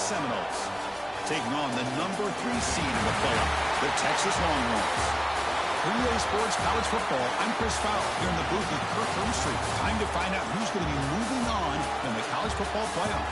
Seminoles. Taking on the number 3 seed in the playoff, the Texas Longhorns. For EA Sports College Football, I'm Chris Fowler here in the booth with Kirk Hermstreet. Time to find out who's going to be moving on in the college football playoff.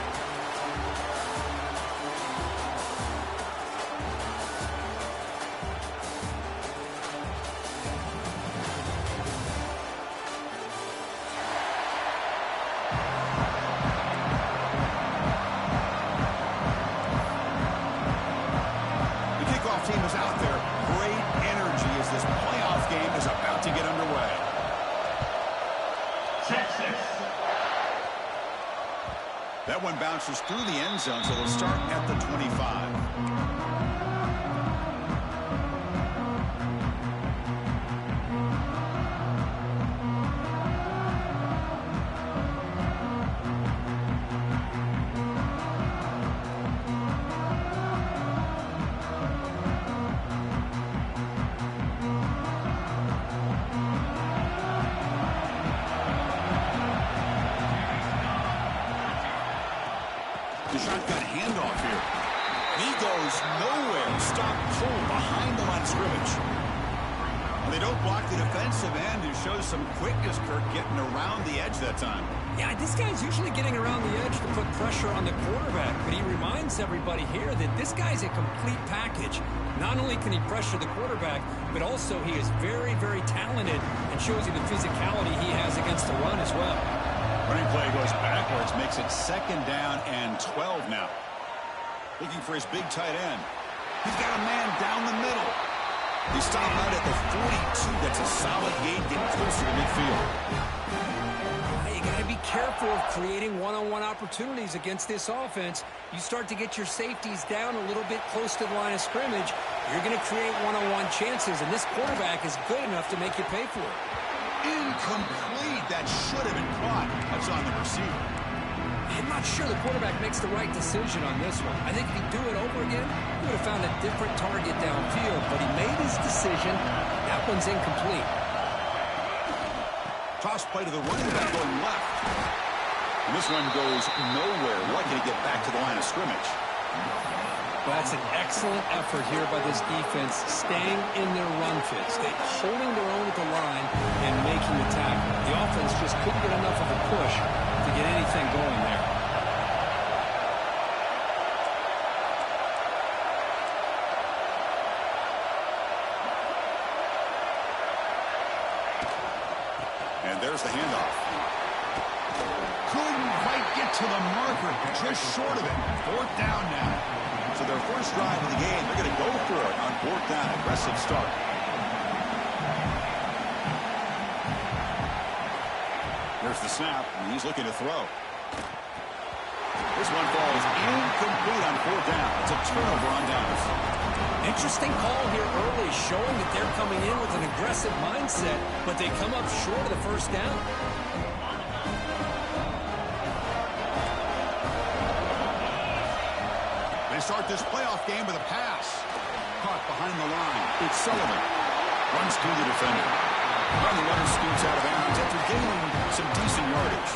Team is out there. Great energy as this playoff game is about to get underway. Texas. That one bounces through the end zone, so it'll start at the 25. The shotgun handoff here. He goes nowhere. Stop cold behind the line of scrimmage. They don't block the defensive end, who shows some quickness, Kirk, getting around the edge that time. Yeah, this guy's usually getting around the edge to put pressure on the quarterback, but he reminds everybody here that this guy's a complete package. Not only can he pressure the quarterback, but also he is very, very talented and shows you the physicality he has against the run as well. Running play goes backwards, makes it 2nd down and 12 now. Looking for his big tight end. He's got a man down the middle. They stop out at the 42. That's a solid gain, getting closer to midfield. You got to be careful of creating one-on-one opportunities against this offense. You start to get your safeties down a little bit close to the line of scrimmage, you're going to create one-on-one chances, and this quarterback is good enough to make you pay for it. Incomplete. That should have been caught. That's on the receiver. I'm not sure the quarterback makes the right decision on this one. I think if he'd do it over again, he would have found a different target downfield, but he made his decision. That one's incomplete. Toss play to the running back going left. And this one goes nowhere. Lucky to get back to the line of scrimmage. Well, that's an excellent effort here by this defense, staying in their run fits, holding their own at the line and making the tackle. The offense just couldn't get enough of a push to get anything going there. And there's the handoff. Couldn't quite get to the marker, just short of it. 4th down now. So their first drive of the game, they're going to go for it on 4th down. Aggressive start. There's the snap, and he's looking to throw. This one falls incomplete on 4th down. It's a turnover on downs. Interesting call here early, showing that they're coming in with an aggressive mindset, but they come up short of the first down. They start this playoff game with a pass. Caught behind the line. It's Sullivan. Runs through the defender. And the runner scoots out of bounds after gaining some decent yardage.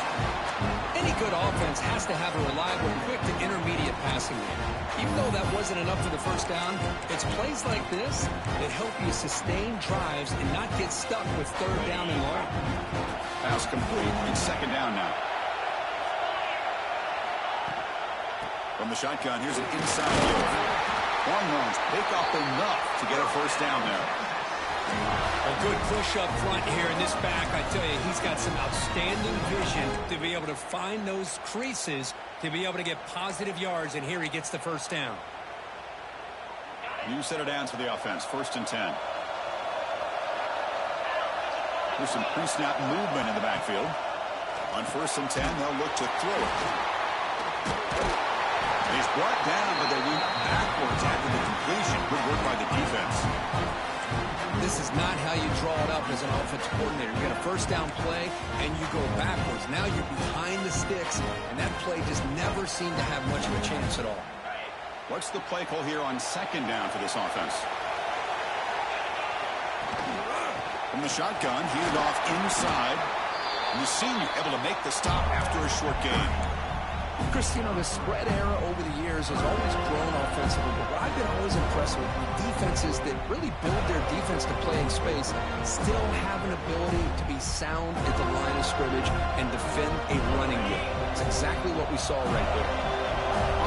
Any good offense has to have a reliable, quick to intermediate passing game. Even though that wasn't enough for the first down, it's plays like this that help you sustain drives and not get stuck with 3rd down and long. Pass complete. It's 2nd down now. From the shotgun, here's an inside look. Longhorns pick up enough to get a first down there. A good push up front here in this back. I tell you, he's got some outstanding vision to be able to find those creases, to be able to get positive yards, and here he gets the first down. New set of downs for the offense. 1st and 10. There's some pre-snap movement in the backfield. On 1st and 10, they'll look to throw it. And he's brought down, but they went backwards after the completion. Good work by the defense. This is not how you draw it up as an offensive coordinator. You get a first down play, and you go backwards. Now you're behind the sticks, and that play just never seemed to have much of a chance at all. What's the play call here on 2nd down for this offense? From the shotgun, heated off inside. And the senior able to make the stop after a short gain. Chris, you know, the spread era over the years has always grown offensively, but what I've been always impressed with defenses that really build their defense to play in space still have an ability to be sound at the line of scrimmage and defend a running game. It's exactly what we saw right there.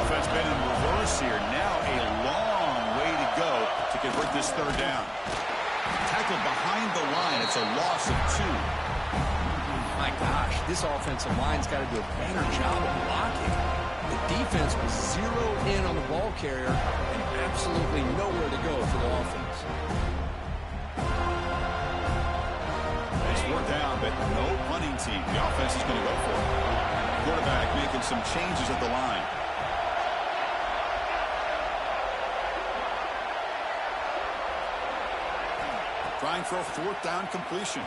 Offense been in reverse here. Now a long way to go to convert this third down. Tackled behind the line. It's a loss of 2. My gosh, this offensive line's got to do a better job of blocking. The defense was zeroed in on the ball carrier and absolutely nowhere to go for the offense. It's 4th down, but no punting team. The offense is going to go for it. Quarterback making some changes at the line. Trying for a 4th down completion.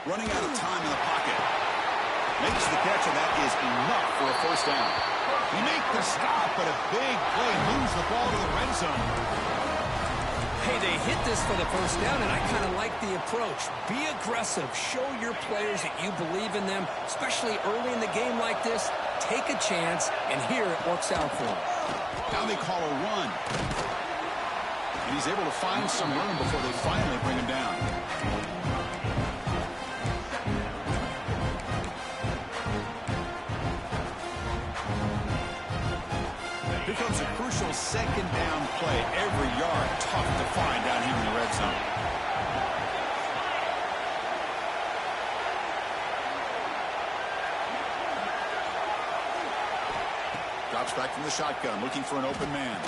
Running out of time in the pocket. Makes the catch, and that is enough for a 1st down. He make the stop, but a big play moves the ball to the red zone. Hey, they hit this for the 1st down, and I kind of like the approach. Be aggressive. Show your players that you believe in them, especially early in the game like this. Take a chance, and here it works out for them. Now they call a run. And he's able to find some room before they finally bring him down. Here comes a crucial 2nd down play. Every yard tough to find down here in the red zone. Drops back from the shotgun, looking for an open man.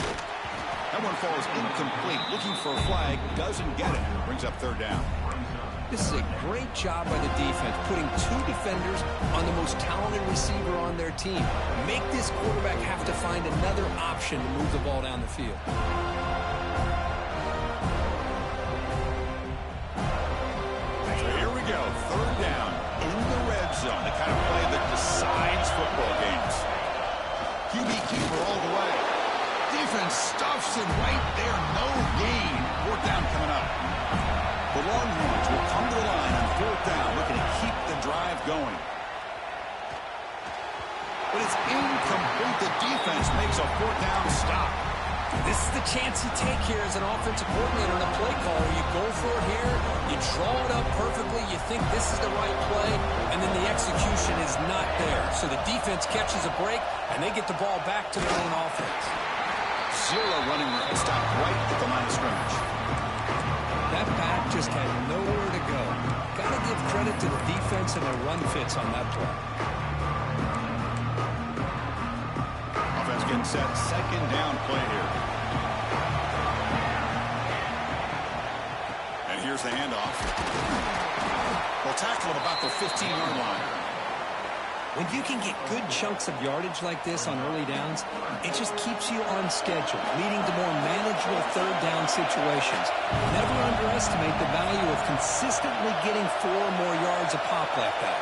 That one falls incomplete. Looking for a flag, doesn't get it. Brings up 3rd down. This is a great job by the defense, putting 2 defenders on the most talented receiver on their team. Make this quarterback have to find another option to move the ball down the field. So here we go, 3rd down in the red zone. The kind of play that decides football games. QB keeper all the way. Defense stuffs him right there. No gain. 4th down coming up. The Longhorns will come to the line on 4th down, looking to keep the drive going. But it's incomplete. The defense makes a 4th down stop. This is the chance you take here as an offensive coordinator and a play caller. You go for it here, you draw it up perfectly, you think this is the right play, and then the execution is not there. So the defense catches a break, and they get the ball back to their own offense. 0 running room. Stop right at the line of scrimmage. That back just had nowhere to go. Got to give credit to the defense and their run fits on that play. Offense getting set. 2nd down play here. And here's the handoff. They'll tackle him about the 15-yard line. When you can get good chunks of yardage like this on early downs, it just keeps you on schedule, leading to more manageable 3rd down situations. Never underestimate the value of consistently getting 4 or more yards a pop like that.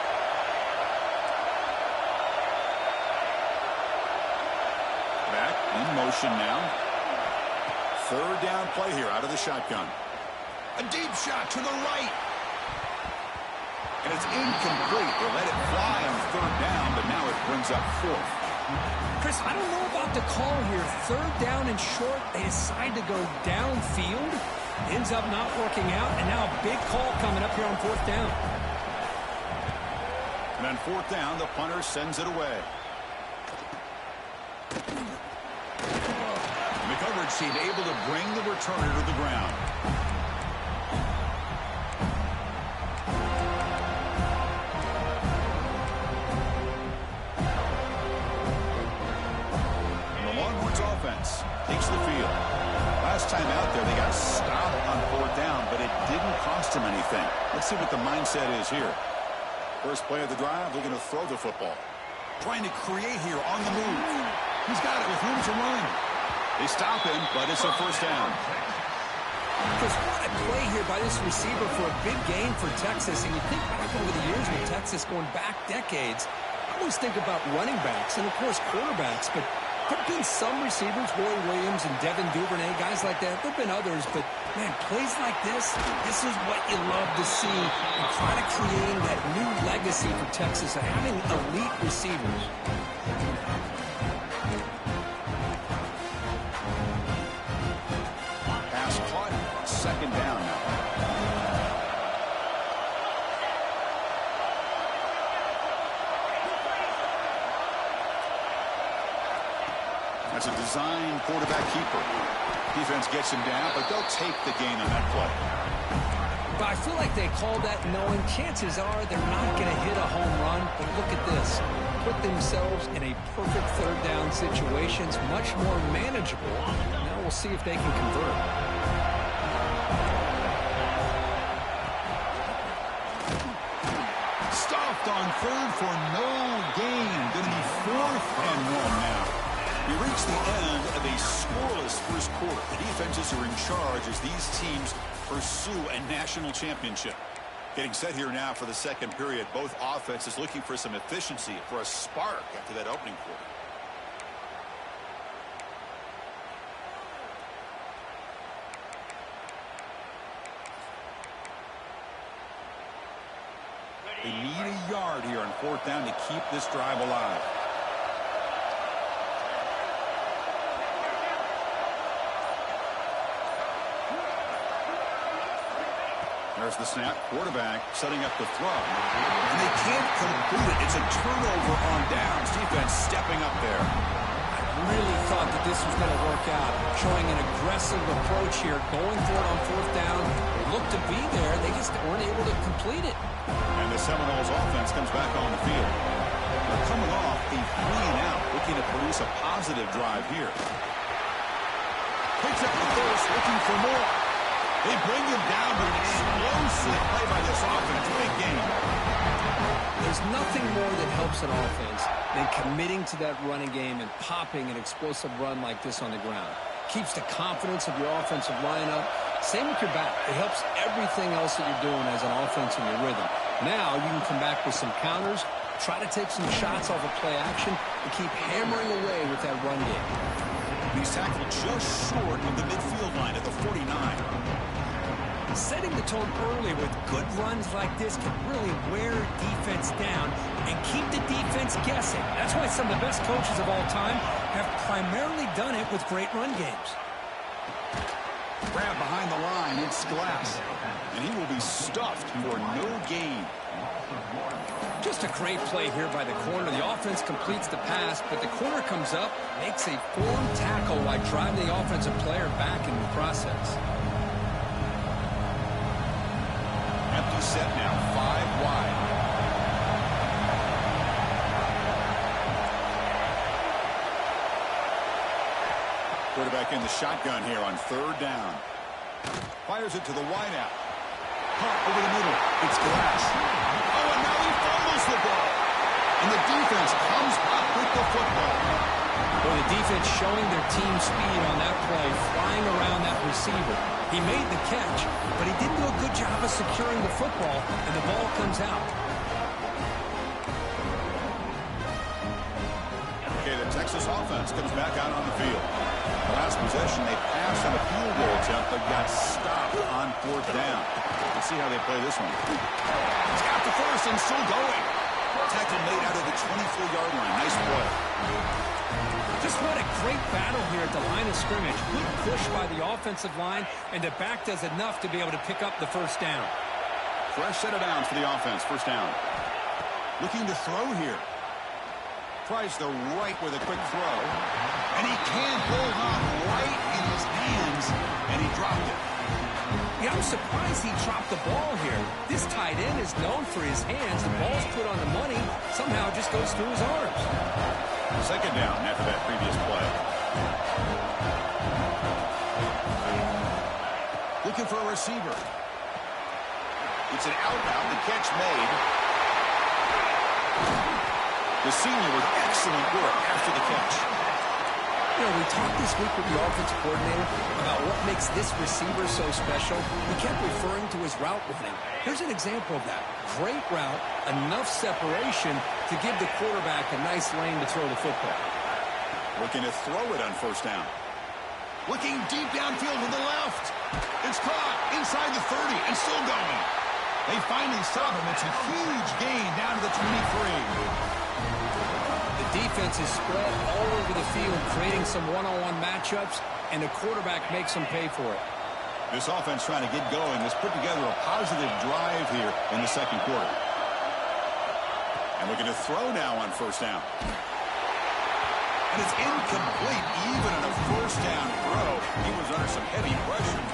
Back in motion now. 3rd down play here out of the shotgun. A deep shot to the right. And it's incomplete. They let it fly on 3rd down, but now it brings up 4th. Chris, I don't know about the call here. 3rd down and short. They decide to go downfield. Ends up not working out, and now a big call coming up here on 4th down. And on 4th down, the punter sends it away. And the coverage team able to bring the returner to the ground. Offense takes the field. Last time out there, they got stopped on 4th down, but it didn't cost them anything. Let's see what the mindset is here. First play of the drive, looking to throw the football. Trying to create here on the move. He's got it with room to run. They stop him, but it's a 1st down. Because what a play here by this receiver for a big gain for Texas. And you think back over the years with Texas going back decades, I always think about running backs and, of course, quarterbacks, but there have been some receivers, Roy Williams and Devin Duvernay, guys like that. There have been others, but, man, plays like this is what you love to see. And try to create that new legacy for Texas of having elite receivers. second down now. That's a design quarterback keeper. Defense gets him down, but they'll take the gain on that play. But I feel like they called that knowing chances are they're not going to hit a home run. But look at this. Put themselves in a perfect third down situation. It's much more manageable. Now we'll see if they can convert. Stuffed on third for no gain. Going to be 4th and 1 now. We reach the end of a scoreless first quarter. The defenses are in charge as these teams pursue a national championship. Getting set here now for the second period. Both offenses looking for some efficiency, for a spark after that opening quarter. They need a yard here on 4th down to keep this drive alive. There's the snap. Quarterback setting up the throw. And they can't complete it. It's a turnover on downs. Defense stepping up there. I really thought that this was going to work out. Showing an aggressive approach here. Going for it on 4th down. They looked to be there. They just weren't able to complete it. And the Seminoles offense comes back on the field. They're coming off a 3-and-out. Looking to produce a positive drive here. Picks up the first. Looking for more. They bring him down, but an explosive play by this offense. Big game. There's nothing more that helps an offense than committing to that running game and popping an explosive run like this on the ground. Keeps the confidence of your offensive lineup. Same with your back. It helps everything else that you're doing as an offense in your rhythm. Now you can come back with some counters, try to take some shots off of play action, and keep hammering away with that run game. He's tackled just short of the midfield line at the 49. Setting the tone early with good runs like this can really wear defense down and keep the defense guessing. That's why some of the best coaches of all time have primarily done it with great run games. Grab behind the line, it's Glass. And he will be stuffed for no gain. Just a great play here by the corner. The offense completes the pass, but the corner comes up, makes a forward tackle while driving the offensive player back in the process. Empty set now, 5 wide. Quarterback in the shotgun here on 3rd down. Fires it to the wideout. Pump over the middle. It's Glass. Oh, and now he fumbles the ball. And the defense comes up with the football. Well, the defense showing their team speed on that play, flying around that receiver. He made the catch, but he didn't do a good job of securing the football, and the ball comes out. Okay, the Texas offense comes back out on the field. The last possession, they passed on a field goal attempt, but got stopped on 4th down. Let's see how they play this one. He's got the first and still going. Tackle made out of the 24-yard line. Nice play. Just what a great battle here at the line of scrimmage. Good push by the offensive line, and the back does enough to be able to pick up the first down. Fresh set of downs for the offense. First down. Looking to throw here. Tries the right with a quick throw. And he can't hold on right in his hands, and he dropped it. Yeah, I'm surprised he dropped the ball here. This tight end is known for his hands. The ball's put on the money. Somehow it just goes through his arms. Second down after that previous play. Looking for a receiver. It's an out route. The catch made. The senior with excellent work after the catch. You know, we talked this week with the offensive coordinator about what makes this receiver so special. He kept referring to his route running. Here's an example of that. Great route, enough separation to give the quarterback a nice lane to throw the football. Looking to throw it on 1st down. Looking deep downfield to the left. It's caught inside the 30 and still going. They finally stop him. It's a huge gain down to the 23. The defense is spread all over the field, creating some one-on-one matchups, and the quarterback makes them pay for it. This offense trying to get going has put together a positive drive here in the second quarter. And looking to throw now on first down. And it's incomplete. Even on a first down throw, he was under some heavy pressure.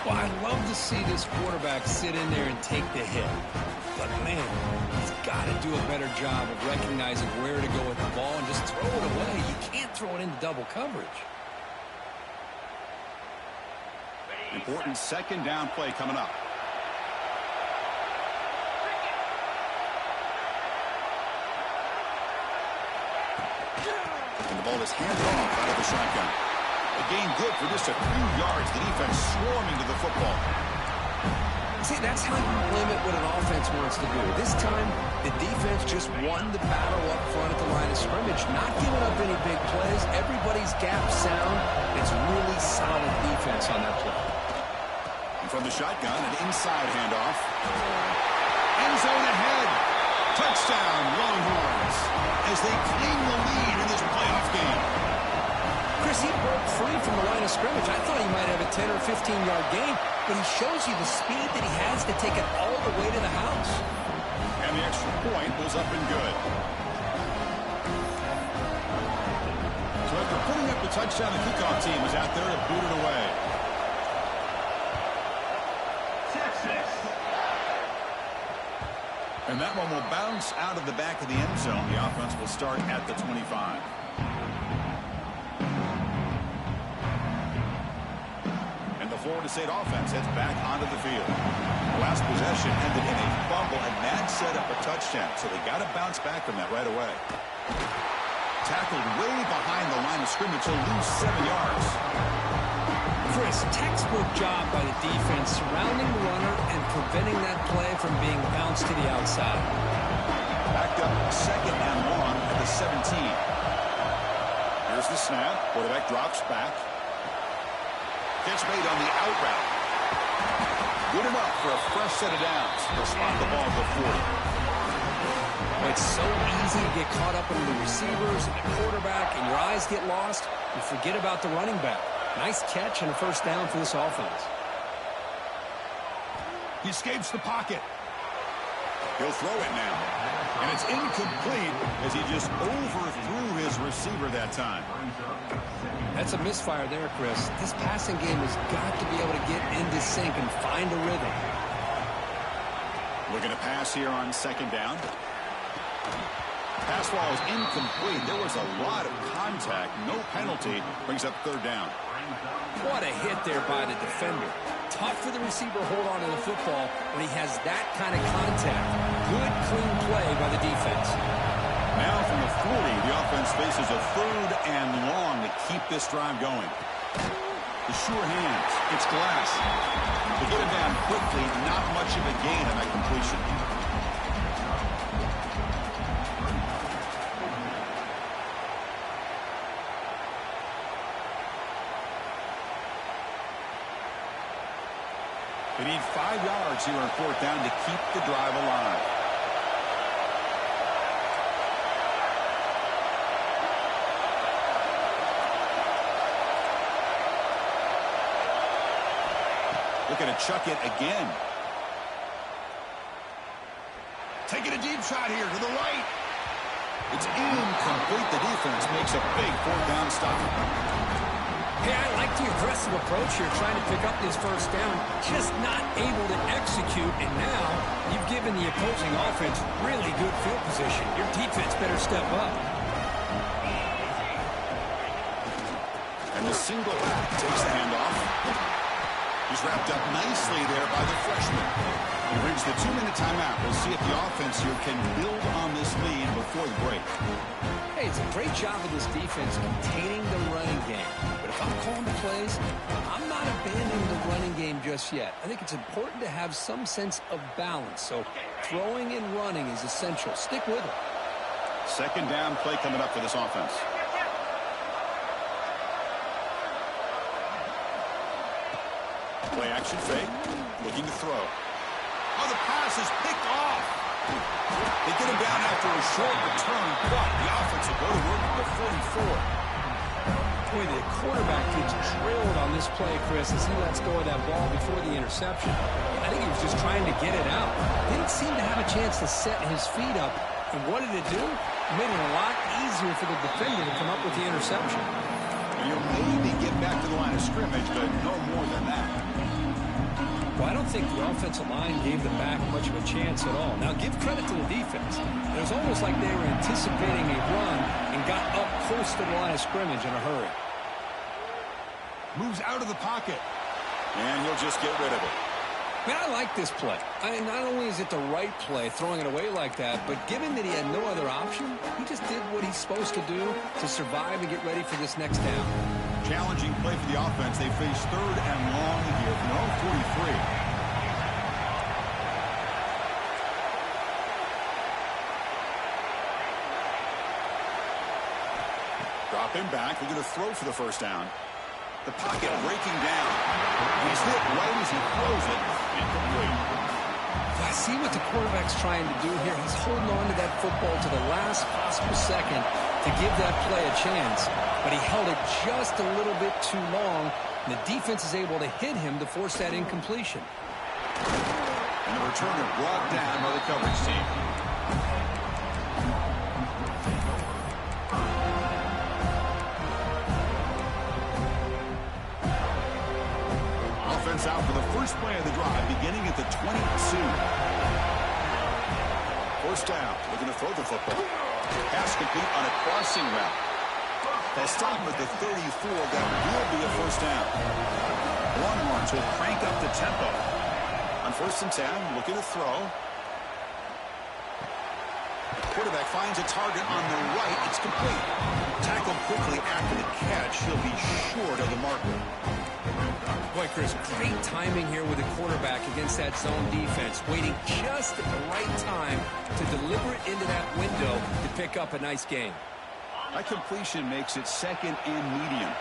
Well, I'd love to see this quarterback sit in there and take the hit. But, man, he's got to do a better job of recognizing where to go with the ball and just throw it away. You can't throw it into double coverage. Important second down play coming up. And the ball is handed off out of the shotgun. A gain good for just a few yards. The defense swarming to the football. See, that's how you limit what an offense wants to do. This time, the defense just won the battle up front at the line of scrimmage, not giving up any big plays. Everybody's gap sound. It's really solid defense on that play. And from the shotgun, an inside handoff. End zone ahead. Touchdown, Longhorns, as they claim the lead in this playoff game. Chris, he broke free from the line of scrimmage. I thought he might have a 10 or 15-yard gain, but he shows you the speed that he has to take it all the way to the house. And the extra point was up and good. So after putting up the touchdown, the kickoff team is out there to boot it away. And that one will bounce out of the back of the end zone. The offense will start at the 25. And the Florida State offense heads back onto the field. Last possession ended in a fumble, and that set up a touchdown. So they got to bounce back from that right away. Tackled way behind the line of scrimmage. He'll lose 7 yards. Chris, textbook job by the defense surrounding the runner and preventing that play from being bounced to the outside. Backed up second and long at the 17. Here's the snap. Quarterback drops back. Catch made on the out route. Good enough for a fresh set of downs. They'll spot the ball at the 40. It's so easy to get caught up in the receivers and the quarterback, and your eyes get lost. You forget about the running back. Nice catch and a first down for this offense. He escapes the pocket. He'll throw it now. And it's incomplete as he just overthrew his receiver that time. That's a misfire there, Chris. This passing game has got to be able to get into sync and find a rhythm. Looking to pass here on second down. Pass ball is incomplete. There was a lot of contact. No penalty. Brings up third down. What a hit there by the defender. Tough for the receiver to hold on to the football when he has that kind of contact. Good, clean play by the defense. Now from the 40, the offense faces a third and long to keep this drive going. The sure hands. It's Glass. To get him down quickly, not much of a gain on that completion. They need 5 yards here on fourth down to keep the drive alive. Looking to chuck it again. Taking a deep shot here to the right. It's incomplete. The defense makes a big fourth down stop. Hey, I like the aggressive approach here, trying to pick up this first down, just not able to execute, and now you've given the opposing offense really good field position. Your defense better step up. And the single back takes the handoff. He's wrapped up nicely there by the freshman. He brings the 2-minute timeout. We'll see if the offense here can build on this lead before the break. Hey, it's a great job of this defense containing the running game. But if I'm calling the plays, I'm not abandoning the running game just yet. I think it's important to have some sense of balance. So throwing and running is essential. Stick with it. Second down play coming up for this offense. Play action fake. Looking to throw. Oh, the pass is picked off. They get him down after a short return, but the offense will go to work at the 44. Boy, the quarterback gets drilled on this play, Chris, as he lets go of that ball before the interception. I think he was just trying to get it out. Didn't seem to have a chance to set his feet up. And what did it do? It made it a lot easier for the defender to come up with the interception. You'll maybe get back to the line of scrimmage, but no more than that. Well, I don't think the offensive line gave them back much of a chance at all. Now, give credit to the defense. It was almost like they were anticipating a run and got up close to the line of scrimmage in a hurry. Moves out of the pocket. And he'll just get rid of it. Man, I like this play. I mean, not only is it the right play, throwing it away like that, but given that he had no other option, he just did what he's supposed to do to survive and get ready for this next down. Challenging play for the offense. They face 3rd and long here from their own 43. Dropping back. They're going to throw for the first down. The pocket breaking down. He's hit right as he throws it. Incomplete. I see what the quarterback's trying to do here. He's holding on to that football to the last possible second to give that play a chance. But he held it just a little bit too long, and the defense is able to hit him to force that incompletion. And the returner brought down by the coverage team. Offense out for the first play of the drive, beginning at the 22. First down, looking to throw the football. Pass complete on a crossing route. They'll stop him at the 34. That will be a first down. Longhorns will crank up the tempo. On 1st and 10, looking to throw. Quarterback finds a target on the right. It's complete. Tackled quickly after the catch. He'll be short of the marker. Boy, Chris, great timing here with the quarterback against that zone defense, waiting just at the right time to deliver it into that window to pick up a nice gain. That completion makes it 2nd and medium.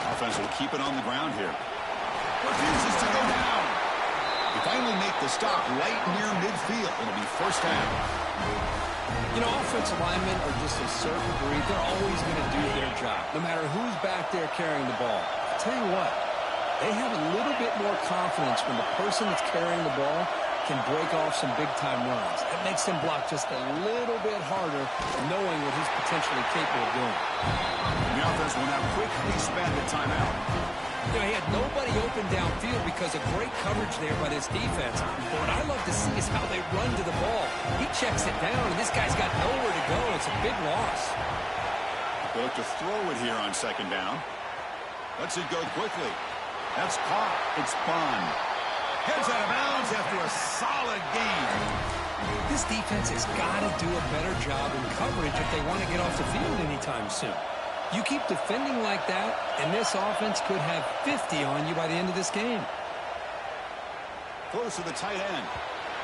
Offense will keep it on the ground here. Refuses to go down. They finally make the stop right near midfield. It'll be first down. You know, offensive linemen are just a certain breed. They're always going to do their job, no matter who's back there carrying the ball. I'll tell you what, they have a little bit more confidence when the person that's carrying the ball can break off some big-time runs. It makes them block just a little bit harder, knowing what he's potentially capable of doing. The offense will now quickly spend the timeout. You know, he had nobody open downfield because of great coverage there by this defense. But what I love to see is how they run to the ball. He checks it down, and this guy's got nowhere to go. It's a big loss. They look to throw it here on 2nd down. Lets it go quickly. That's caught. It's Bond. Heads out of bounds after a solid gain. This defense has got to do a better job in coverage if they want to get off the field anytime soon. You keep defending like that, and this offense could have 50 on you by the end of this game. Close to the tight end.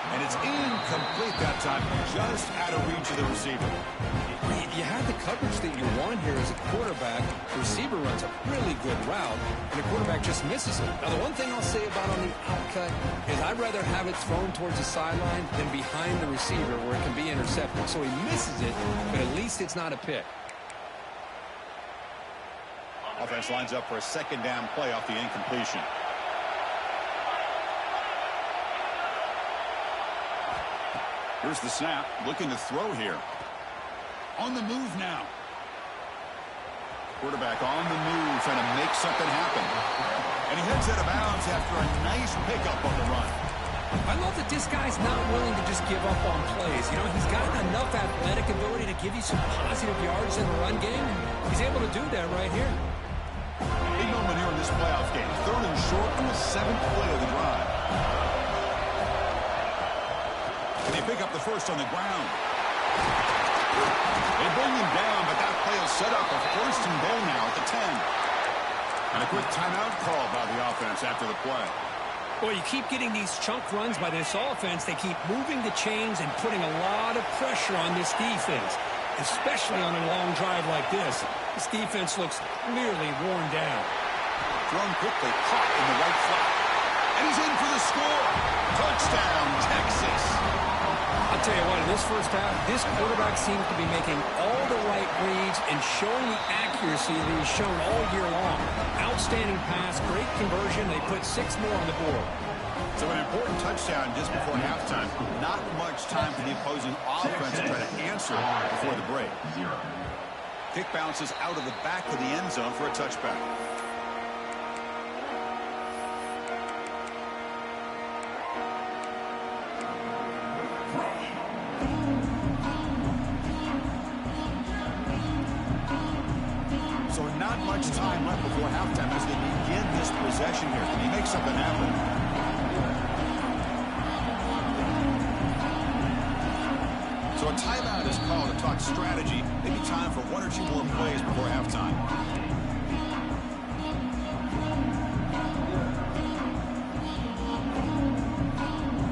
And it's incomplete that time, just out of reach of the receiver. You have the coverage that you want here as a quarterback. The receiver runs a really good route, and the quarterback just misses it. Now, the one thing I'll say about on the outcut is I'd rather have it thrown towards the sideline than behind the receiver where it can be intercepted. So he misses it, but at least it's not a pick. Offense lines up for a 2nd down play off the incompletion. Here's the snap, looking to throw here. On the move now. Quarterback on the move, trying to make something happen. And he heads out of bounds after a nice pickup on the run. I love that this guy's not willing to just give up on plays. You know, he's got enough athletic ability to give you some positive yards in the run game. He's able to do that right here. Big moment here in this playoff game. 3rd and short on the 7th play of the drive. And they pick up the first on the ground. They bring him down, but that play will set up a 1st and goal now at the 10. And a quick timeout call by the offense after the play. Boy, you keep getting these chunk runs by this offense. They keep moving the chains and putting a lot of pressure on this defense, especially on a long drive like this. This defense looks clearly worn down. Thrown quickly, caught in the right flat. And he's in for the score. Touchdown, Texas. I'll tell you what, in this first half, this quarterback seems to be making all the right reads and showing the accuracy that he's shown all year long. Outstanding pass, great conversion. They put 6 more on the board. So an important touchdown just before halftime. Not much time for the opposing offense to try to answer before the break. Kick bounces out of the back of the end zone for a touchback. So not much time left before halftime as they begin this possession here. Can he make something happen? So a timeout is called to talk strategy. Maybe time for 1 or 2 more plays before halftime.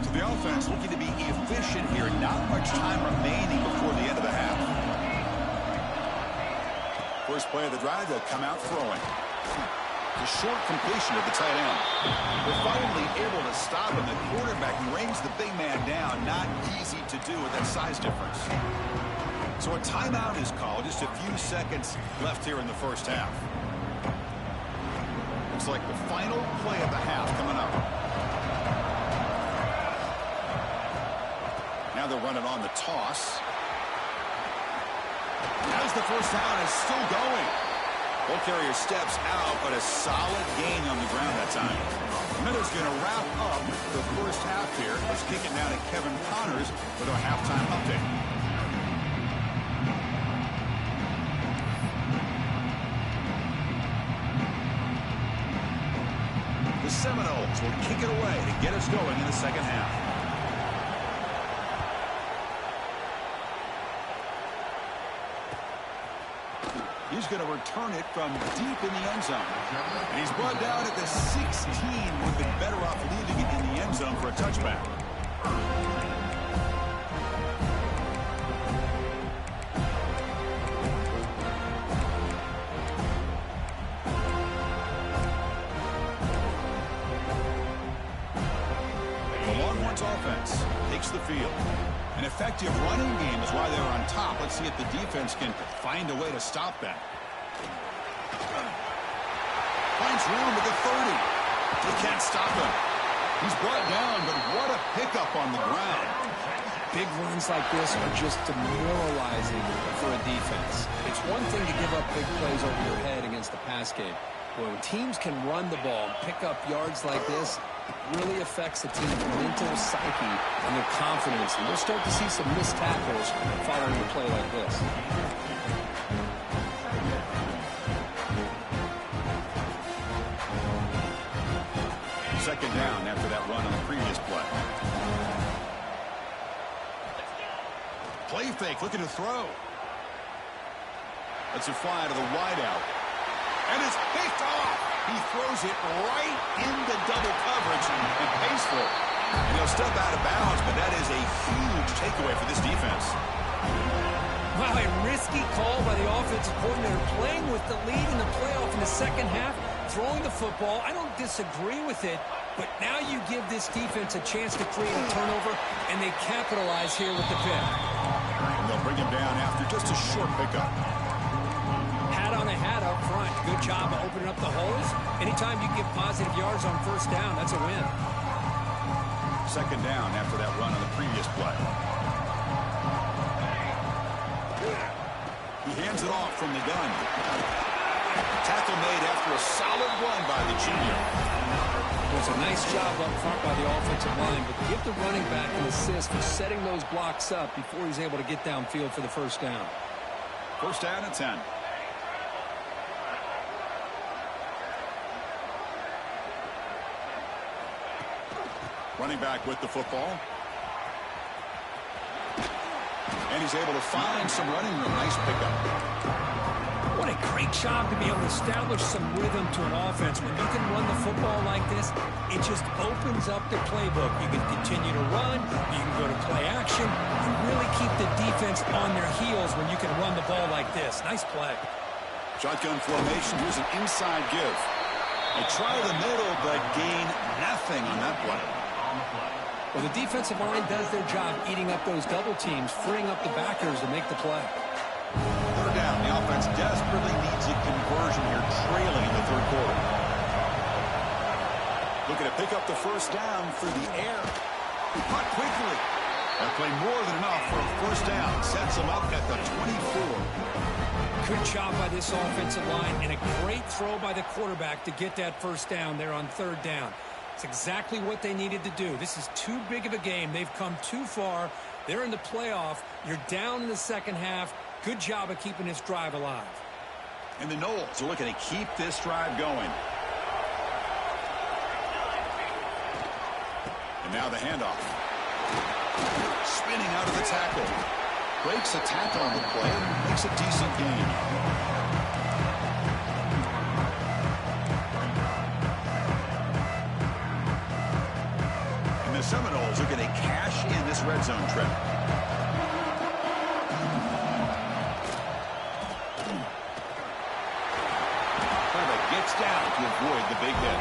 So the offense looking to be efficient here. Not much time remaining before the end of the half. First play of the drive, they'll come out throwing. The short completion of the tight end. They're finally able to stop him. The quarterback rings the big man down. Not easy to do with that size difference. So a timeout is called. Just a few seconds left here in the first half. Looks like the final play of the half coming up. Now they're running on the toss. As the first down is still going. Ball carrier steps out, but a solid gain on the ground that time. Miller's going to wrap up the first half here. Let's kick it now to Kevin Connors with our halftime update. The Seminoles will kick it away to get us going in the second half. He's going to return it from deep in the end zone. And he's brought down at the 16. Would have been better off leaving it in the end zone for a touchback. The Longhorns offense takes the field. An effective running game is why they're on top. Let's see if the defense can find a way to stop that. Finds room at the 30. They can't stop him. He's brought down, but what a pickup on the ground. Big runs like this are just demoralizing for a defense. It's one thing to give up big plays over your head against the pass game. But when teams can run the ball and pick up yards like this, it really affects the team's mental psyche and their confidence. And we'll start to see some missed tackles following a play like this. Second down after that run on the previous play. Play fake, looking to throw. Lets it fly to the wideout. And it's picked off. He throws it right into double coverage and pays for it. And he'll step out of bounds, but that is a huge takeaway for this defense. Wow, a risky call by the offensive coordinator, playing with the lead in the playoff in the second half, throwing the football. I don't disagree with it, but now you give this defense a chance to create a turnover, and they capitalize here with the pick. And they'll bring him down after just a short pickup. Hat on a hat up front. Good job of opening up the holes. Anytime you give positive yards on first down, that's a win. Second down after that run on the previous play. He hands it off from the gun. Tackle made after a solid run by the junior. It was a nice job up front by the offensive line, but give the running back an assist for setting those blocks up before he's able to get downfield for the first down. First down and 10. Running back with the football. And he's able to find some running room. Nice pickup. What a great job to be able to establish some rhythm to an offense. When you can run the football like this, it just opens up the playbook. You can continue to run. You can go to play action. You really keep the defense on their heels when you can run the ball like this. Nice play. Shotgun formation. Here's an inside give. They try the middle, but gain nothing on that play. Well, the defensive line does their job eating up those double teams, freeing up the backers to make the play. Third down. The offense desperately needs a conversion here, trailing in the third quarter. Looking to pick up the first down through the air. Caught quickly. That play more than enough for a first down. Sets them up at the 24. Good job by this offensive line and a great throw by the quarterback to get that first down there on third down. It's exactly what they needed to do. This is too big of a game. They've come too far. They're in the playoff. You're down in the second half. Good job of keeping this drive alive. And the Knowles are looking to keep this drive going. And now the handoff. Spinning out of the tackle. Breaks a tackle on the play and makes a decent gain. And the Seminoles are going to cash in this red zone trip. Gets down to avoid the big hit.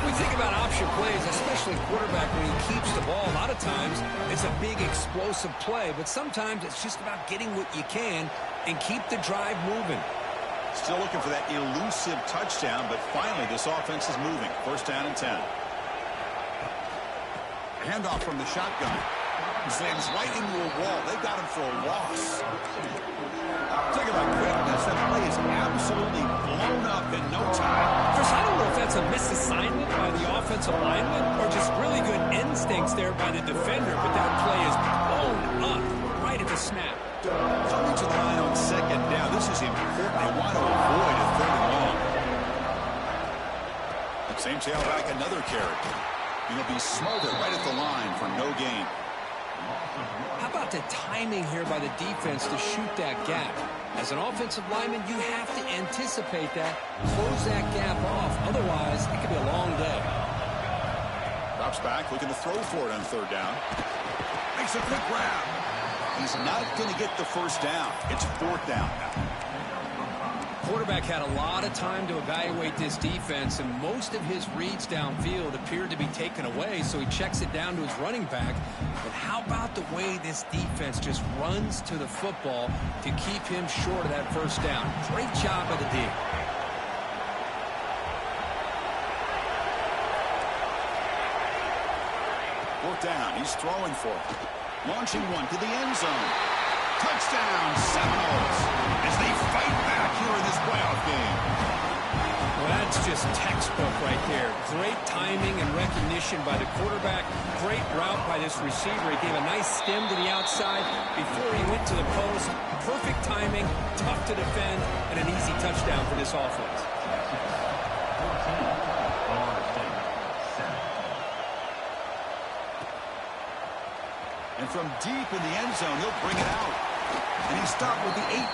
We think about option plays, especially quarterback, when he keeps the ball. A lot of times, it's a big explosive play, but sometimes it's just about getting what you can and keep the drive moving. Still looking for that elusive touchdown, but finally this offense is moving. First down and 10. Handoff from the shotgun. Slams right into a wall. They got him for a loss. Talk about quickness. That play is absolutely blown up in no time. Chris, I don't know if that's a misassignment by the offensive lineman or just really good instincts there by the defender, but that play is blown up right at the snap. Coming to the line on second down. This is important. They want to avoid a third and long. Same tailback, another carry. He'll be smothered right at the line for no gain. How about the timing here by the defense to shoot that gap? As an offensive lineman, you have to anticipate that, close that gap off. Otherwise, it could be a long day. Drops back, looking to throw for it on third down. Makes a quick grab. He's not going to get the first down. It's fourth down now. Quarterback had a lot of time to evaluate this defense, and most of his reads downfield appeared to be taken away, so he checks it down to his running back. But how about the way this defense just runs to the football to keep him short of that first down? Great job by the D. Fourth down, he's throwing for it. Launching one to the end zone. Touchdown, Seminoles, as they fight back here in this playoff game. Well, that's just textbook right there. Great timing and recognition by the quarterback. Great route by this receiver. He gave a nice stem to the outside before he went to the post. Perfect timing, tough to defend, and an easy touchdown for this offense. And from deep in the end zone, he'll bring it out. And he stopped with the 18.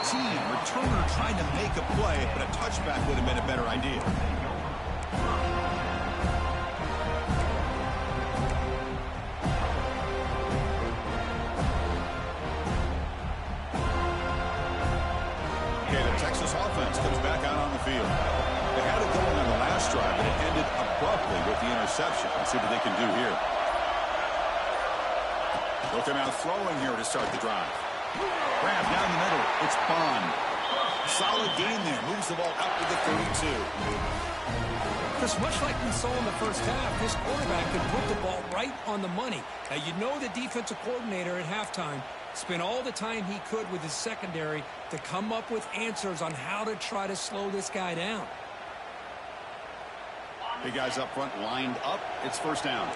Returner trying to make a play, but a touchback would have been a better idea. Okay, the Texas offense comes back out on the field. They had it going on the last drive, but it ended abruptly with the interception. Let's see what they can do here. They'll come out throwing here to start the drive. Grab down the middle. It's Bond. Solid gain there. Moves the ball out to the 32. Chris, much like we saw in the first half, this quarterback could put the ball right on the money. Now, you know the defensive coordinator at halftime spent all the time he could with his secondary to come up with answers on how to try to slow this guy down. Big guys up front lined up. It's first down.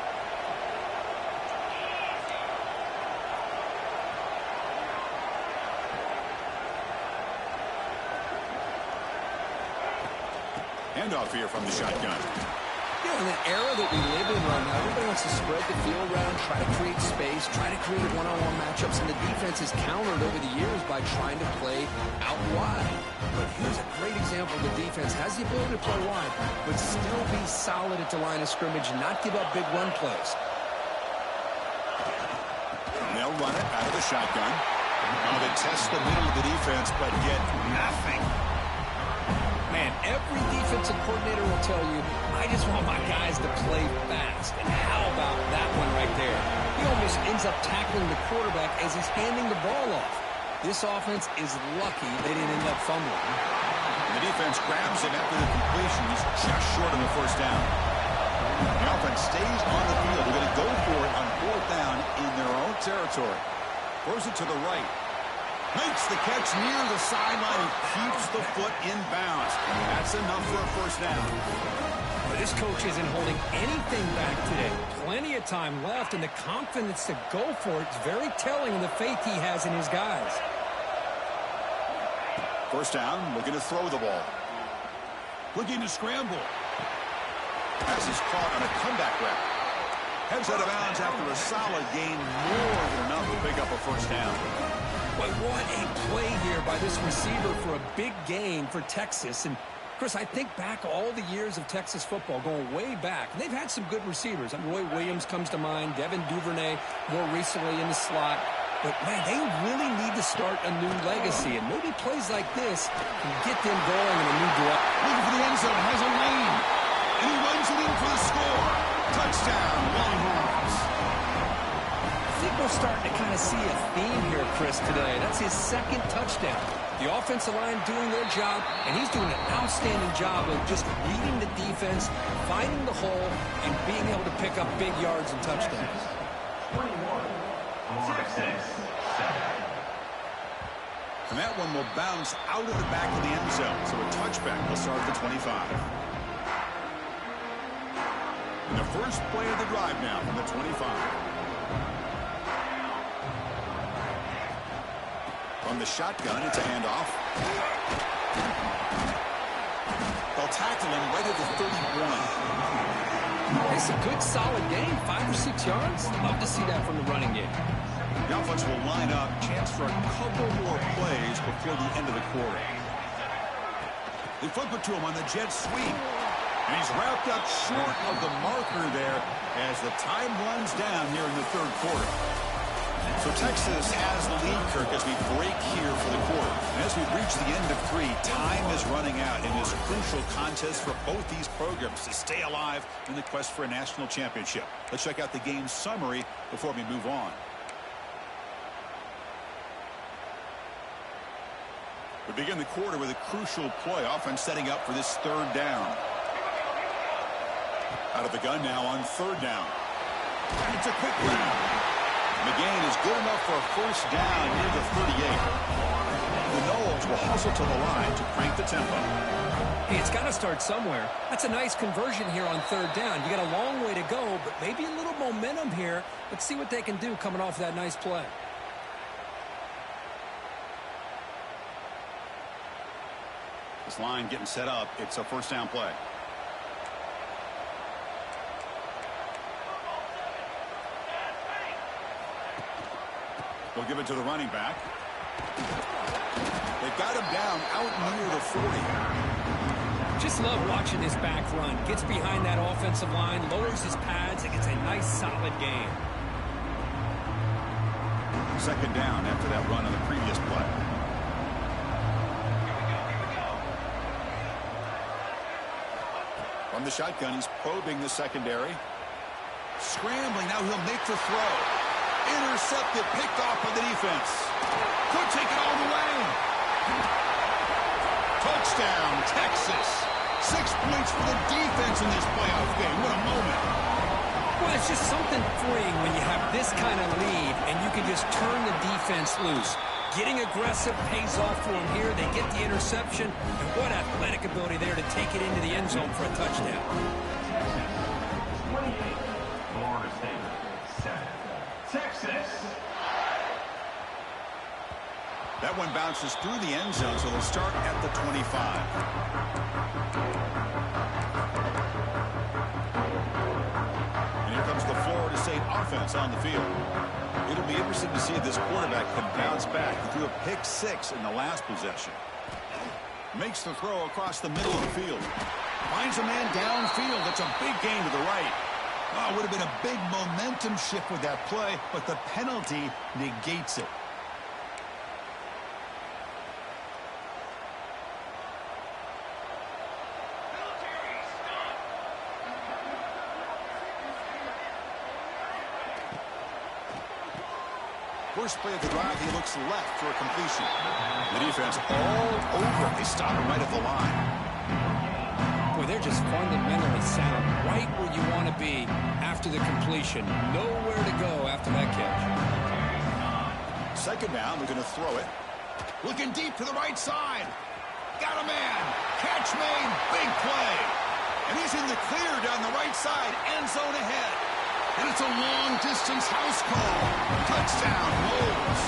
Handoff here from the shotgun. You know, in the era that we live in right now, everybody wants to spread the field around, try to create space, try to create one-on-one matchups, and the defense has countered over the years by trying to play out wide. But here's a great example. The defense has the ability to play wide, but still be solid at the line of scrimmage and not give up big run plays. They'll run it out of the shotgun. Now they test the middle of the defense, but get nothing. Man, every defensive offensive coordinator will tell you, I just want my guys to play fast. And how about that one right there? He almost ends up tackling the quarterback as he's handing the ball off. This offense is lucky they didn't end up fumbling. The defense grabs him after the completion. He's just short of the first down. The offense stays on the field. They're going to go for it on fourth down in their own territory. Throws it to the right. Makes the catch near the sideline and keeps the foot in bounds. That's enough for a first down. Well, this coach isn't holding anything back today. Plenty of time left, and the confidence to go for it is very telling of the faith he has in his guys. First down, looking to throw the ball. Looking to scramble. Pass is caught on a comeback route. Heads out of bounds after a solid gain, more than enough to pick up a first down. But what a play here by this receiver for a big gain for Texas. And, Chris, I think back all the years of Texas football, going way back. And they've had some good receivers. Roy Williams comes to mind, Devin Duvernay more recently in the slot. But, man, they really need to start a new legacy. And maybe plays like this can get them going in a new direction. Looking for the end zone, has a lane. And he runs it in for the score. Touchdown, Longhorns. I think we're starting to kind of see a theme here, Chris, today. That's his second touchdown. The offensive line doing their job, and he's doing an outstanding job of just reading the defense, finding the hole, and being able to pick up big yards and touchdowns. 21-6-7. And that one will bounce out of the back of the end zone. So a touchback will start at the 25. And the first play of the drive now from the 25. From the shotgun, it's a handoff. They'll tackle him right at the 31. It's a good, solid game, 5 or 6 yards. Love to see that from the running game. The offense will line up, chance for a couple more plays before the end of the quarter. They flip it to him on the jet sweep. And he's wrapped up short of the marker there as the time runs down here in the third quarter. So Texas has the lead, Kirk, as we break here for the quarter. And as we reach the end of 3, time is running out in this crucial contest for both these programs to stay alive in the quest for a national championship. Let's check out the game summary before we move on. We begin the quarter with a crucial play, offense setting up for this third down. Out of the gun now on third down. And it's a quick round. The gain is good enough for a first down near the 38. The Noles will hustle to the line to crank the tempo. Hey, it's got to start somewhere. That's a nice conversion here on third down. You got a long way to go, but maybe a little momentum here. Let's see what they can do coming off that nice play. This line getting set up. It's a first down play. They'll give it to the running back. They've got him down out near the 40. Just love watching this back run. Gets behind that offensive line, lowers his pads, and gets a nice solid gain. Second down after that run on the previous play. From the shotgun, he's probing the secondary. Scrambling, now he'll make the throw. Intercepted, picked off by the defense. Could take it all the way. Touchdown, Texas. 6 points for the defense in this playoff game. What a moment. Well, it's just something freeing when you have this kind of lead and you can just turn the defense loose. Getting aggressive pays off for them here. They get the interception. And what athletic ability there to take it into the end zone for a touchdown. 28. Florida State 7. Texas. That one bounces through the end zone, so they'll start at the 25. And here comes the Florida State offense on the field. It'll be interesting to see if this quarterback can bounce back. He threw a pick-6 in the last possession. Makes the throw across the middle of the field. Finds a man downfield. That's a big gain to the right. Oh, it would have been a big momentum shift with that play, but the penalty negates it. first play of the drive, he looks left for a completion. The defense all over him. They stop him right at the line. Boy, they're just fundamentally sound, right where you want to be after the completion. Nowhere to go after that catch. Second down, they're going to throw it. Looking deep to the right side. Got a man. Catch made. Big play. And he's in the clear down the right side. End zone ahead. And it's a long-distance house call. Touchdown, Wolves.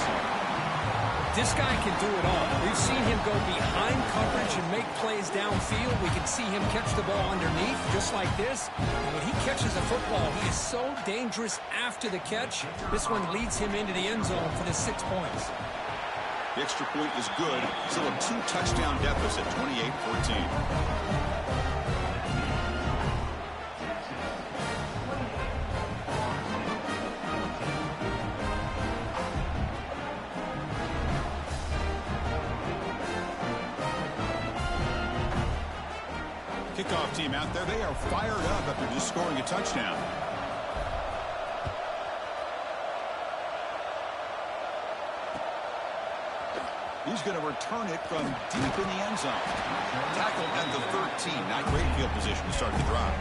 This guy can do it all. We've seen him go behind coverage and make plays downfield. We can see him catch the ball underneath, just like this. And when he catches a football, he is so dangerous after the catch. This one leads him into the end zone for the 6 points. The extra point is good. Still a 2-touchdown deficit, 28-14. Kickoff team out there, they are fired up after just scoring a touchdown. He's going to return it from deep in the end zone. Tackle at the 13. Not great field position to start the drive.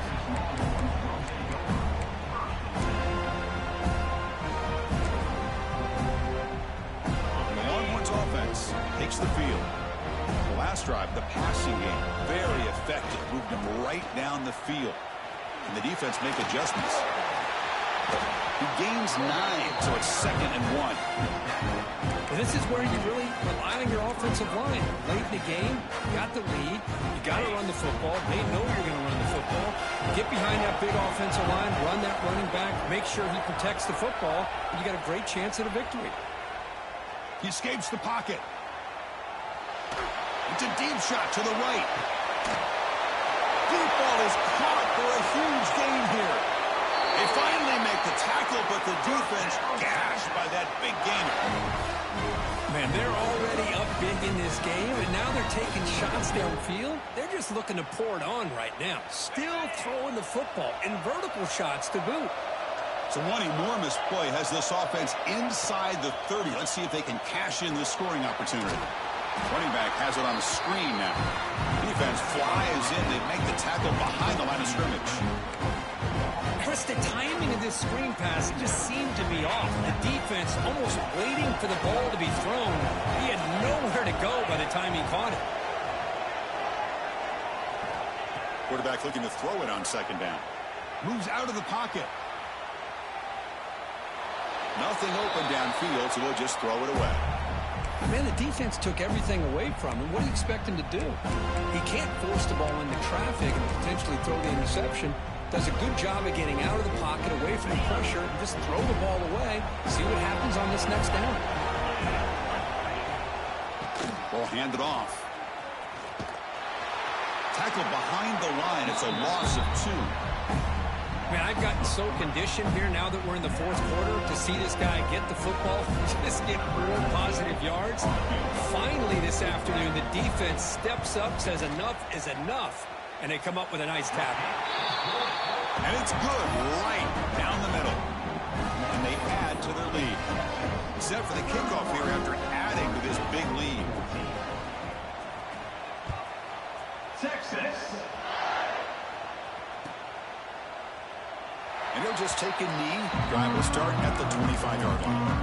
The Longhorns offense takes the field. The last drive, the passing game, very effective. Moved him right down the field. And the defense make adjustments. He gains 9, so it's 2nd and 1. And this is where you really rely on your offensive line. Late in the game, you got the lead. You got to run the football. They know you're going to run the football. Get behind that big offensive line, run that running back, make sure he protects the football, and you got a great chance at a victory. He escapes the pocket. It's a deep shot to the right. Deep ball is caught for a huge gain here. They finally make the tackle, but the defense gashed by that big gainer. Man, they're already up big in this game, and now they're taking shots downfield. They're just looking to pour it on right now. Still throwing the football, and vertical shots to boot. So one enormous play has this offense inside the 30. Let's see if they can cash in this scoring opportunity. Running back has it on the screen now. Defense flies in. They make the tackle behind the line of scrimmage. Chris, the timing of this screen pass just seemed to be off. The defense almost waiting for the ball to be thrown. He had nowhere to go by the time he caught it. Quarterback looking to throw it on 2nd down. Moves out of the pocket. Nothing open downfield, so we'll just throw it away. Man, the defense took everything away from him. What do you expect him to do? He can't force the ball into traffic and potentially throw the interception. Does a good job of getting out of the pocket, away from the pressure, and just throw the ball away. See what happens on this next down. Ball handed off. Tackle behind the line. It's a loss of 2. Man, I've gotten so conditioned here now that we're in the 4th quarter to see this guy get the football, just get more positive yards. Finally this afternoon, the defense steps up, says enough is enough, and they come up with a nice tackle. And it's good right down the middle. And they add to their lead. Set for the kickoff here after adding to this big lead. Texas. And he'll just take a knee. Drive will start at the 25-yard line.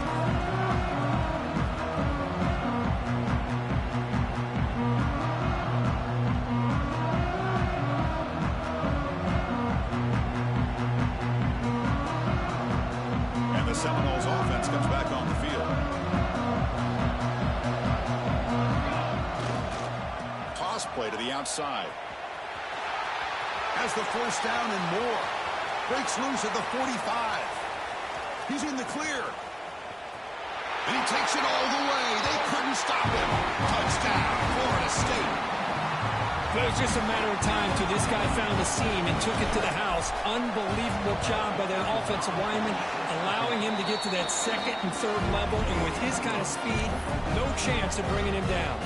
And the Seminoles offense comes back on the field. Toss play to the outside. Has the 1st down and more. Breaks loose at the 45. He's in the clear. And he takes it all the way. They couldn't stop him. Touchdown, Florida State. But it was just a matter of time till this guy found a seam and took it to the house. Unbelievable job by the offensive lineman, allowing him to get to that 2nd and 3rd level. And with his kind of speed, no chance of bringing him down.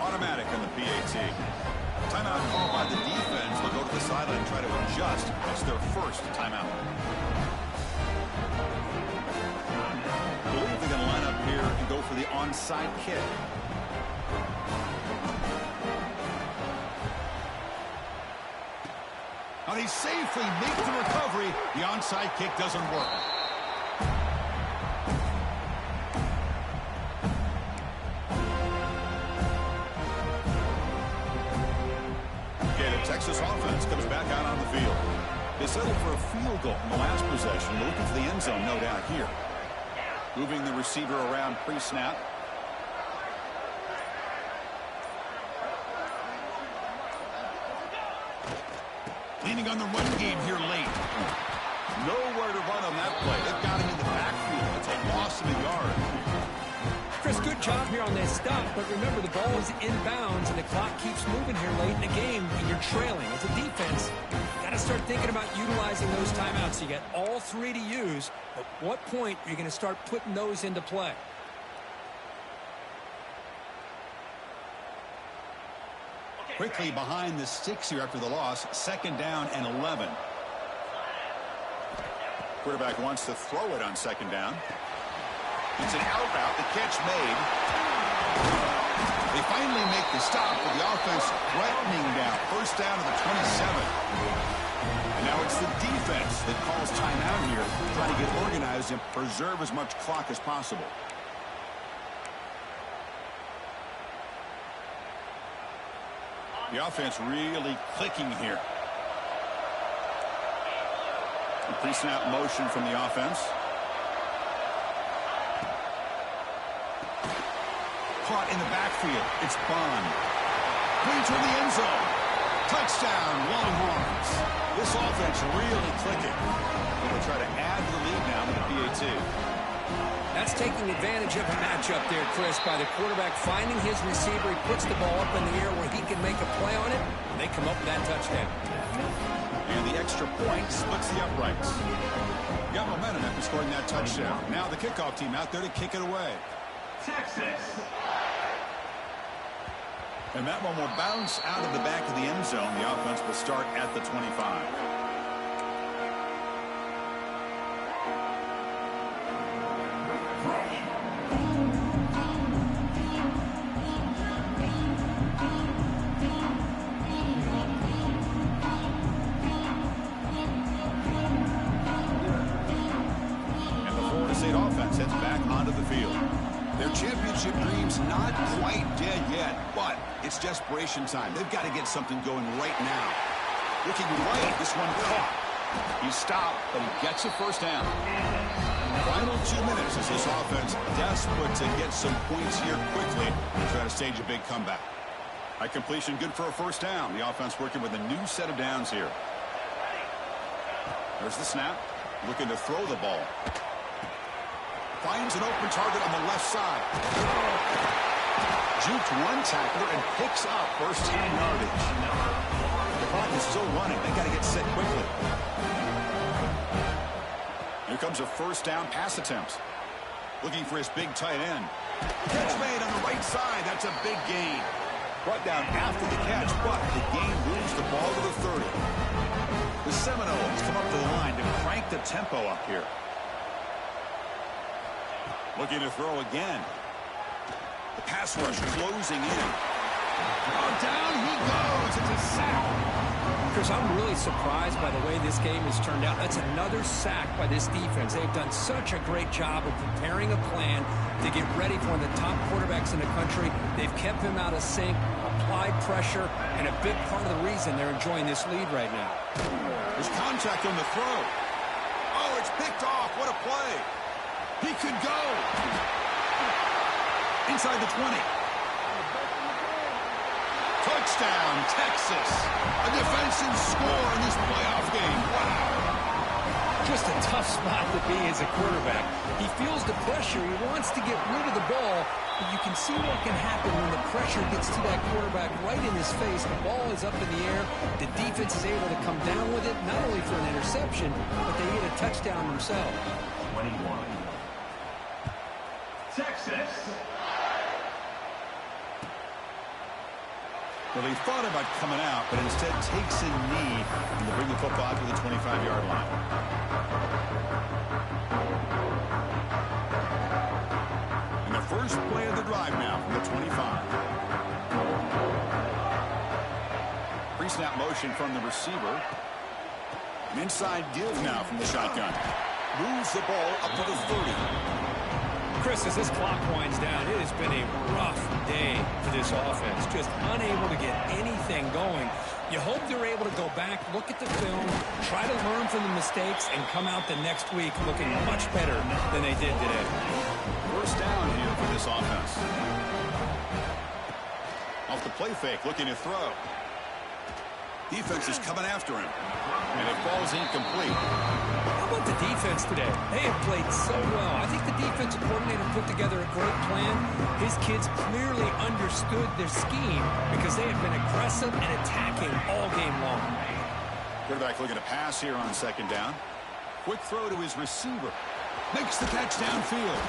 Automatic on the PAT. Timeout called by the defense. They'll go to the sideline and try to adjust. That's their 1st timeout. go for the onside kick. And he safely makes the recovery. The onside kick doesn't work. Okay, the Texas offense comes back out on the field. They settled for a field goal in the last possession. They're looking for the end zone, no doubt, here. Moving the receiver around pre-snap. Leaning on the run game here late. Nowhere to run on that play. They've got him in the backfield. It's a loss of a yard. Chris, good job here on that stop, but remember the ball is inbounds and the clock keeps moving here late in the game and you're trailing. As a defense, you got to start thinking about utilizing those timeouts. You got all three to use. At what point are you going to start putting those into play? Quickly behind the sticks here after the loss. 2nd down and 11. Quarterback wants to throw it on 2nd down. It's an out route. The catch made. They finally make the stop, but the offense threatening now. 1st down to the 27. And now it's the defense that calls timeout here, trying to get organized and preserve as much clock as possible. The offense really clicking here. A pre-snap motion from the offense. Caught in the backfield. It's Bond. Going toward the end zone. Touchdown, Longhorns. This offense really clicking. They'll try to add to the lead now with a PAT. That's taking advantage of a matchup there, Chris, by the quarterback finding his receiver. He puts the ball up in the air where he can make a play on it, and they come up with that touchdown. And the extra point splits the uprights. Got momentum after scoring that touchdown. Now the kickoff team out there to kick it away. Texas. And that one will bounce out of the back of the end zone. The offense will start at the 25. Offense heads back onto the field. Their championship dreams not quite dead yet, but it's desperation time. They've got to get something going right now. Looking right, this one caught. He stopped, but he gets a 1st down. Final 2 minutes as this offense desperate to get some points here quickly and try to stage a big comeback. High completion, good for a 1st down. The offense working with a new set of downs here. There's the snap. Looking to throw the ball. Finds an open target on the left side. Juked one tackler and picks up 1st-down yardage. The clock is still running. They got to get set quickly. Here comes a 1st down pass attempt. Looking for his big tight end. Catch made on the right side. That's a big gain. Brought down after the catch, but the gain moves the ball to the 30. The Seminoles come up to the line to crank the tempo up here. Looking to throw again. The pass rush closing in. Oh, down he goes. It's a sack. Chris, I'm really surprised by the way this game has turned out. That's another sack by this defense. They've done such a great job of preparing a plan to get ready for one of the top quarterbacks in the country. They've kept him out of sync, applied pressure, and a big part of the reason they're enjoying this lead right now. There's contact on the throw. Oh, it's picked off. What a play. He could go. Inside the 20. Touchdown, Texas. A defensive score in this playoff game. Wow. Just a tough spot to be as a quarterback. He feels the pressure. He wants to get rid of the ball. But you can see what can happen when the pressure gets to that quarterback right in his face. The ball is up in the air. The defense is able to come down with it, not only for an interception, but they get a touchdown themselves. 21. Texas. Well, he thought about coming out, but instead takes a knee to bring the football to the 25-yard line. And the 1st First play of the drive now from the 25. Pre-snap motion from the receiver. An inside give now from the shotgun. Moves the ball up to the 30. Chris, as this clock winds down, it has been a rough day for this offense. Just unable to get anything going. You hope they're able to go back, look at the film, try to learn from the mistakes, and come out the next week looking much better than they did today. First down here for this offense. Off the play fake, looking to throw. Defense is coming after him. And it falls incomplete. How about the defense today? They have played so well. I think the defensive coordinator put together a great plan. His kids clearly understood their scheme because they have been aggressive and attacking all game long. Quarterback looking to pass here on second down. Quick throw to his receiver. Makes the catch downfield.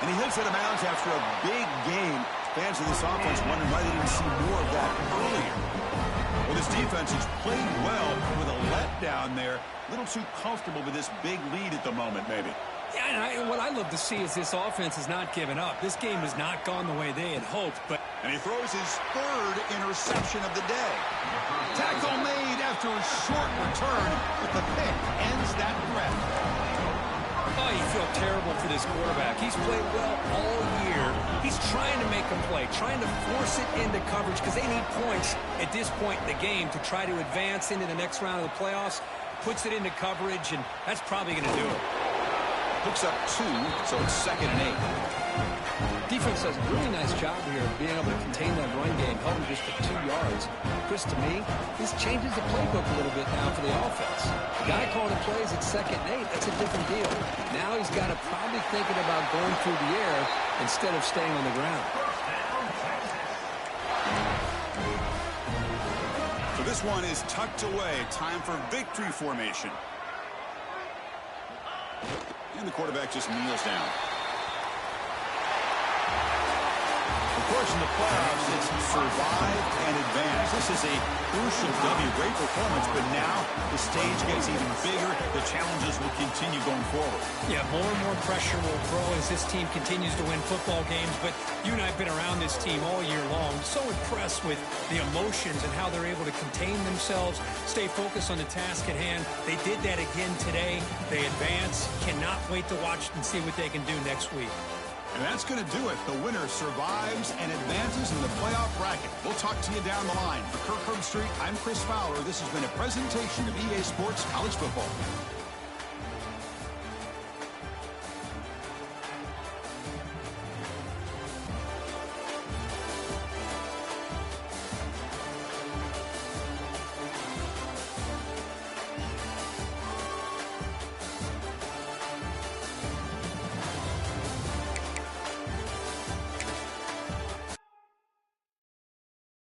And he hits it out of bounds after a big game. Fans of this offense wondering why they didn't see more of that earlier. Well, this defense has played well with a letdown there. A little too comfortable with this big lead at the moment, maybe. Yeah, and what I love to see is this offense has not given up. This game has not gone the way they had hoped. And he throws his third interception of the day. Tackle made after a short return, but the pick ends that threat. Oh, you feel terrible for this quarterback. He's played well all year. He's trying to make them play, trying to force it into coverage because they need points at this point in the game to try to advance into the next round of the playoffs. Puts it into coverage, and that's probably going to do it. Picks up 2, so it's 2nd and 8. Defense does a really nice job here of being able to contain that run game, held him just for 2 yards. Chris, to me, this changes the playbook a little bit now for the offense. The guy calling the plays at 2nd and 8, that's a different deal. Now he's got to probably thinking about going through the air instead of staying on the ground. So this one is tucked away. Time for victory formation. And the quarterback just kneels down. Of course, in the playoffs, it's survive and advance. This is a crucial W. Great performance, but now the stage gets even bigger. The challenges will continue going forward. Yeah, more and more pressure will grow as this team continues to win football games. But you and I have been around this team all year long. So impressed with the emotions and how they're able to contain themselves, stay focused on the task at hand. They did that again today. They advance. Cannot wait to watch and see what they can do next week. And that's going to do it. The winner survives and advances in the playoff bracket. We'll talk to you down the line. For Kirk Herbstreit, I'm Chris Fowler. This has been a presentation of EA Sports College Football.